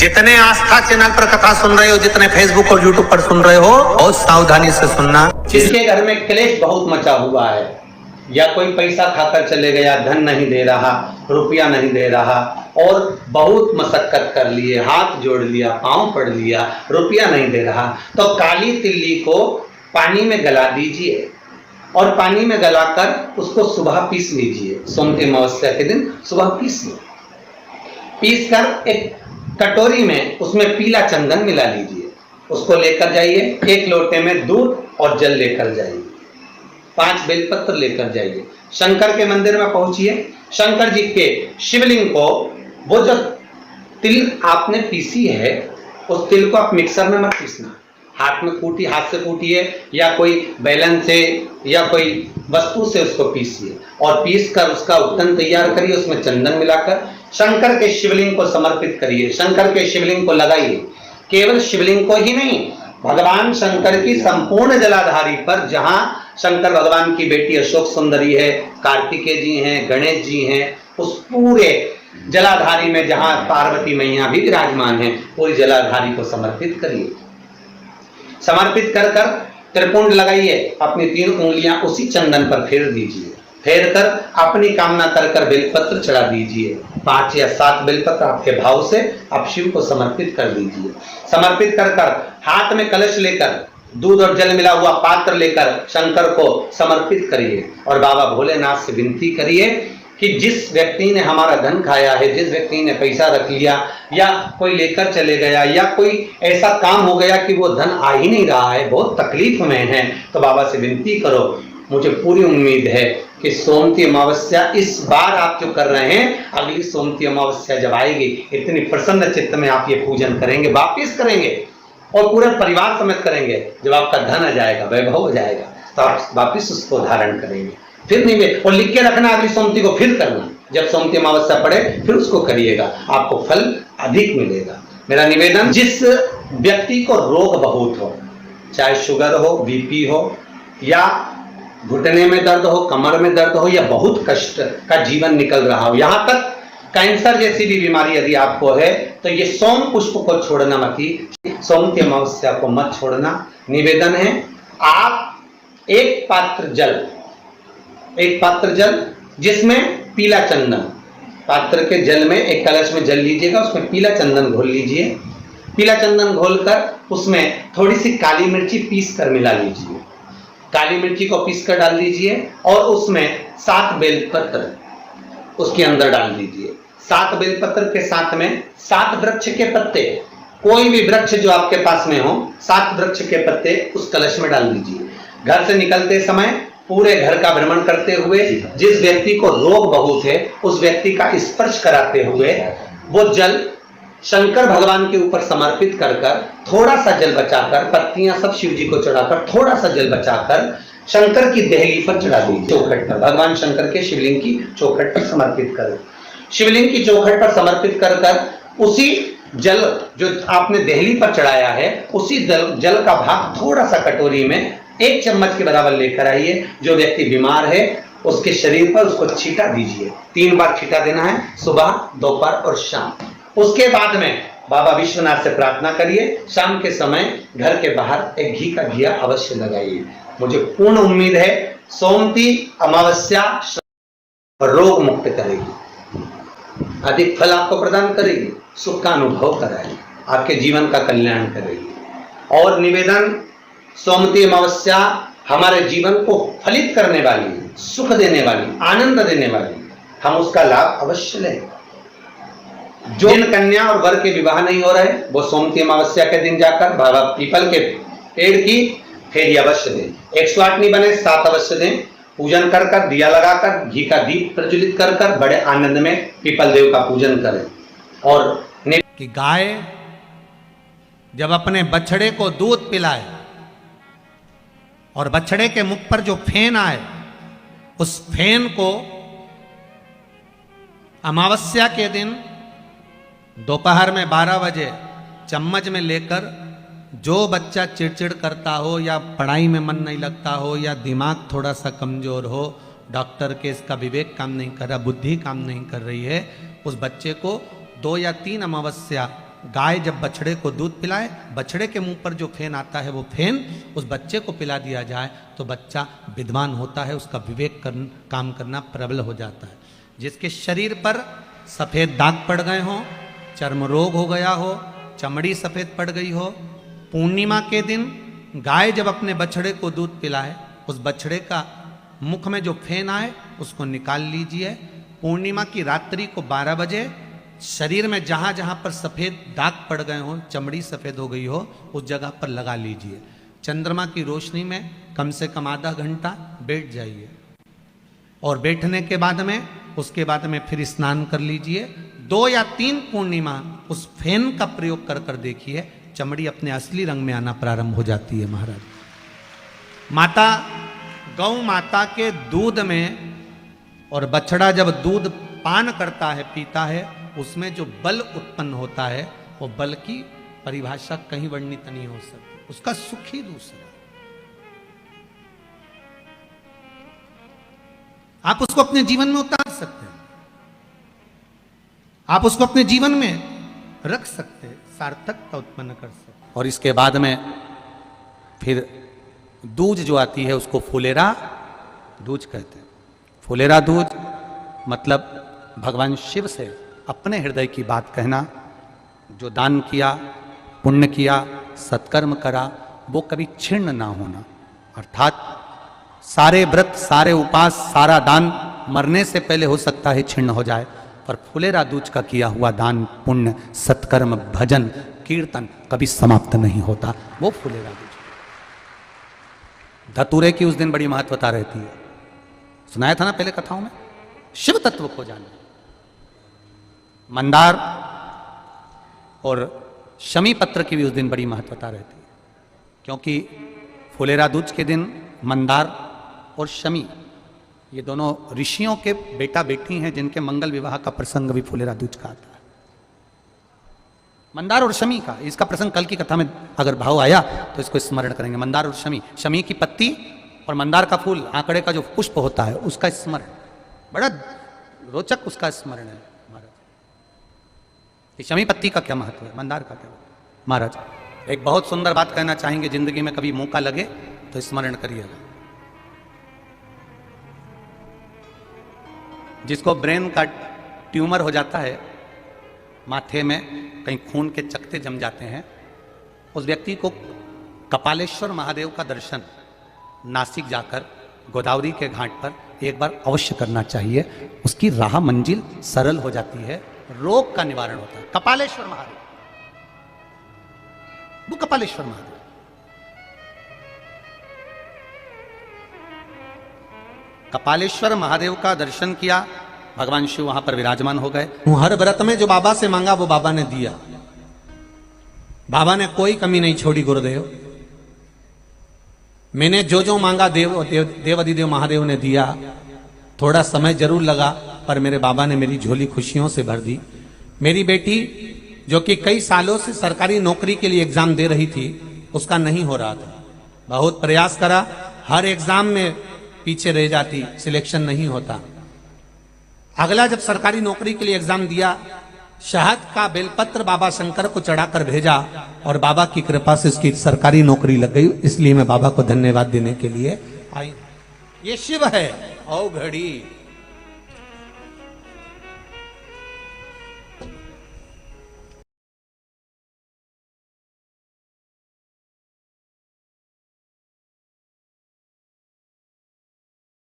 जितने आस्था चैनल पर कथा सुन रहे हो, जितने फेसबुक और यूट्यूब पर सुन रहे हो, बहुत सावधानी से सुनना। जिसके घर में क्लेश बहुत मचा हुआ है, या कोई पैसा खाकर चले गया, धन नहीं दे रहा, रुपया नहीं दे रहा, और बहुत मशक्कत कर लिए, हाथ जोड़ लिया, पांव पड़ लिया, रुपया नहीं दे रहा, तो काली तिल्ली को पानी में गला दीजिए और पानी में गलाकर उसको सुबह पीस लीजिए। सोमती अमावस्या के दिन सुबह पीस कर एक कटोरी में उसमें पीला चंदन मिला लीजिए। उसको लेकर जाइए, एक लोटे में दूध और जल लेकर जाइए, 5 बेलपत्र लेकर जाइए, शंकर के मंदिर में पहुंचिए। शंकर जी के शिवलिंग को, वो जो तिल आपने पीसी है, उस तिल को आप मिक्सर में मत पीसना, हाथ से कूटिए, या कोई बैलन से या कोई वस्तु से उसको पीसिए और पीस कर उसका उत्तन तैयार करिए। उसमें चंदन मिलाकर शंकर के शिवलिंग को समर्पित करिए, शंकर के शिवलिंग को लगाइए। केवल शिवलिंग को ही नहीं, भगवान शंकर की संपूर्ण जलाधारी पर, जहां शंकर भगवान की बेटी अशोक सुंदरी है, कार्तिकेय जी हैं, गणेश जी हैं, उस पूरे जलाधारी में जहां पार्वती मैया भी विराजमान है, पूरी जलाधारी को समर्पित करिए। समर्पित कर कर त्रिपुंड लगाइए, अपनी 3 उंगलियां उसी चंदन पर फेर दीजिए। फेर कर अपनी कामना कर कर बेलपत्र चढ़ा दीजिए। 5 या 7 बेलपत्र आपके भाव से आप शिव को समर्पित कर दीजिए। समर्पित कर कर हाथ में कलश लेकर, दूध और जल मिला हुआ पात्र लेकर शंकर को समर्पित करिए और बाबा भोलेनाथ से विनती करिए कि जिस व्यक्ति ने हमारा धन खाया है, जिस व्यक्ति ने पैसा रख लिया, या कोई लेकर चले गया, या कोई ऐसा काम हो गया कि वो धन आ ही नहीं रहा है, बहुत तकलीफ में है, तो बाबा से विनती करो। मुझे पूरी उम्मीद है कि सोमती अमावस्या इस बार आप जो कर रहे हैं, अगली सोमती अमावस्या जब आएगी, इतनी प्रसन्न चित्त में आप ये पूजन करेंगे, वापिस करेंगे और पूरे परिवार समेत करेंगे। जब आपका धन आ जाएगा, वैभव हो जाएगा, तो आप वापिस उसको धारण करेंगे। फिर नहीं, और लिख के रखना, अगली सोमती को फिर करना, जब सोमती अमावस्या पड़े फिर उसको करिएगा, आपको फल अधिक मिलेगा। मेरा निवेदन, जिस व्यक्ति को रोग बहुत हो, चाहे शुगर हो, बीपी हो, या घुटने में दर्द हो, कमर में दर्द हो, या बहुत कष्ट का जीवन निकल रहा हो, यहां तक कैंसर जैसी भी बीमारी यदि आपको है, तो ये सोम पुष्प को छोड़ना मत ही, सोमती अमावस्या को मत छोड़ना। निवेदन है, आप एक पात्र जल जिसमें पीला चंदन, पात्र के जल में, एक कलश में जल लीजिएगा, उसमें पीला चंदन घोल लीजिए। पीला चंदन घोलकर उसमें थोड़ी सी काली मिर्ची पीस कर मिला लीजिए, काली मिर्ची को पीस कर डाल दीजिए, और उसमें 7 बेलपत्र उसके अंदर डाल दीजिए। 7 बेलपत्र के साथ में 7 वृक्ष के पत्ते, कोई भी वृक्ष जो आपके पास में हो, 7 वृक्ष के पत्ते उस कलश में डाल दीजिए। घर से निकलते समय पूरे घर का भ्रमण करते हुए, जिस व्यक्ति को रोग बहुत है, उस व्यक्ति का स्पर्श कराते हुए वो जल शंकर भगवान के ऊपर समर्पित कर कर, थोड़ा सा जल बचाकर, पत्तियां सब शिव जी को चढ़ाकर, थोड़ा सा जल बचाकर शंकर की देहली पर चढ़ा दीजिए, चौखट पर, भगवान शंकर के शिवलिंग की चौखट पर समर्पित करें। शिवलिंग की चौखट पर समर्पित कर कर उसी जल जो आपने देहली पर चढ़ाया है, उसी जल का भाग थोड़ा सा कटोरी में 1 चम्मच के बराबर लेकर आइए। जो व्यक्ति बीमार है उसके शरीर पर उसको छींटा दीजिए, 3 बार छींटा देना है, सुबह, दोपहर और शाम। उसके बाद में बाबा विश्वनाथ से प्रार्थना करिए, शाम के समय घर के बाहर एक घी का दिया अवश्य लगाइए। मुझे पूर्ण उम्मीद है सोमती अमावस्या रोग मुक्त करेगी, अधिक फल आपको प्रदान करेगी, सुख का अनुभव कराएगी, आपके जीवन का कल्याण करेगी। और निवेदन, सोमती अमावस्या हमारे जीवन को फलित करने वाली, सुख देने वाली, आनंद देने वाली, हम उसका लाभ अवश्य लें। जो जिन कन्या और वर के विवाह नहीं हो रहे, वो सोमती अमावस्या के दिन जाकर बाबा पीपल के पेड़ की फेरी अवश्य दें। 108 नहीं बने, 7 अवश्य दें। पूजन कर कर, दिया लगाकर, घी का दीप प्रज्वलित कर कर, बड़े आनंद में पीपल देव का पूजन करें। और कि गाय जब अपने बछड़े को दूध पिलाए और बछड़े के मुख पर जो फेन आए, उस फेन को अमावस्या के दिन दोपहर में 12 बजे चम्मच में लेकर, जो बच्चा चिड़चिड़ करता हो, या पढ़ाई में मन नहीं लगता हो, या दिमाग थोड़ा सा कमजोर हो, डॉक्टर के इसका विवेक काम नहीं कर रहा, बुद्धि काम नहीं कर रही है, उस बच्चे को 2 या 3 अमावस्या गाय जब बछड़े को दूध पिलाए, बछड़े के मुंह पर जो फेन आता है वो फेन उस बच्चे को पिला दिया जाए तो बच्चा विद्वान होता है, उसका विवेक काम करना प्रबल हो जाता है। जिसके शरीर पर सफ़ेद दाग पड़ गए हों, चर्म रोग हो गया हो, चमड़ी सफ़ेद पड़ गई हो, पूर्णिमा के दिन गाय जब अपने बछड़े को दूध पिलाए, उस बछड़े का मुख में जो फेन आए उसको निकाल लीजिए। पूर्णिमा की रात्रि को 12 बजे शरीर में जहाँ जहाँ पर सफ़ेद दाग पड़ गए हों, चमड़ी सफ़ेद हो गई हो, उस जगह पर लगा लीजिए। चंद्रमा की रोशनी में कम से कम आधा घंटा बैठ जाइए और बैठने के बाद में उसके बाद में फिर स्नान कर लीजिए। 2 या 3 पूर्णिमा उस फेन का प्रयोग कर कर देखिए, चमड़ी अपने असली रंग में आना प्रारंभ हो जाती है। महाराज, माता गौ माता के दूध में, और बछड़ा जब दूध पान करता है, पीता है, उसमें जो बल उत्पन्न होता है वो बल की परिभाषा कहीं वर्णित नहीं हो सकती, उसका सुख ही दूसरा। आप उसको अपने जीवन में उतार सकते हैं, आप उसको अपने जीवन में रख सकते हैं, सार्थकता उत्पन्न कर सकते हैं। और इसके बाद में फिर दूज जो आती है उसको फुलेरा दूज कहते हैं। फुलेरा दूज मतलब भगवान शिव से अपने हृदय की बात कहना। जो दान किया, पुण्य किया, सत्कर्म करा, वो कभी छिन्न ना होना। अर्थात सारे व्रत, सारे उपास, सारा दान मरने से पहले हो सकता है छिन्न हो जाए, पर फुलेरा दूज का किया हुआ दान, पुण्य, सत्कर्म, भजन, कीर्तन कभी समाप्त नहीं होता। वो फुलेरा दूज। धतूरे की उस दिन बड़ी महत्वता रहती है, सुनाया था ना पहले कथाओं में। शिव तत्व को जाना। मंदार और शमी पत्र की भी उस दिन बड़ी महत्वता रहती है, क्योंकि फुलेरा दूज के दिन मंदार और शमी, ये दोनों ऋषियों के बेटा बेटी हैं, जिनके मंगल विवाह का प्रसंग भी फुलेरा दूज का आता है। मंदार और शमी का, इसका प्रसंग कल की कथा में अगर भाव आया तो इसको स्मरण करेंगे। मंदार और शमी, शमी की पत्ती और मंदार का फूल, आंकड़े का जो पुष्प होता है, उसका स्मरण, बड़ा रोचक उसका स्मरण है महाराज। शमी पत्ती का क्या महत्व है, मंदार का क्या महाराज। एक बहुत सुंदर बात कहना चाहेंगे, जिंदगी में कभी मौका लगे तो स्मरण करिएगा। जिसको ब्रेन का ट्यूमर हो जाता है, माथे में कहीं खून के चकते जम जाते हैं, उस व्यक्ति को कपालेश्वर महादेव का दर्शन नासिक जाकर गोदावरी के घाट पर एक बार अवश्य करना चाहिए। उसकी राह मंजिल सरल हो जाती है, रोग का निवारण होता है। कपालेश्वर महादेव, वो कपालेश्वर महादेव। कपालेश्वर महादेव का दर्शन किया, भगवान शिव वहां पर विराजमान हो गए। हर व्रत में जो बाबा से मांगा वो बाबा ने दिया। बाबा ने कोई कमी नहीं छोड़ी गुरुदेव। मैंने जो जो मांगा देव अधिदेव महादेव ने दिया। थोड़ा समय जरूर लगा, पर मेरे बाबा ने मेरी झोली खुशियों से भर दी। मेरी बेटी जो कि कई सालों से सरकारी नौकरी के लिए एग्जाम दे रही थी, उसका नहीं हो रहा था। बहुत प्रयास करा, हर एग्जाम में पीछे रह जाती, सिलेक्शन नहीं होता। अगला जब सरकारी नौकरी के लिए एग्जाम दिया, शहद का बेलपत्र बाबा शंकर को चढ़ाकर भेजा और बाबा की कृपा से इसकी सरकारी नौकरी लग गई। इसलिए मैं बाबा को धन्यवाद देने के लिए आई। ये शिव है। औ घड़ी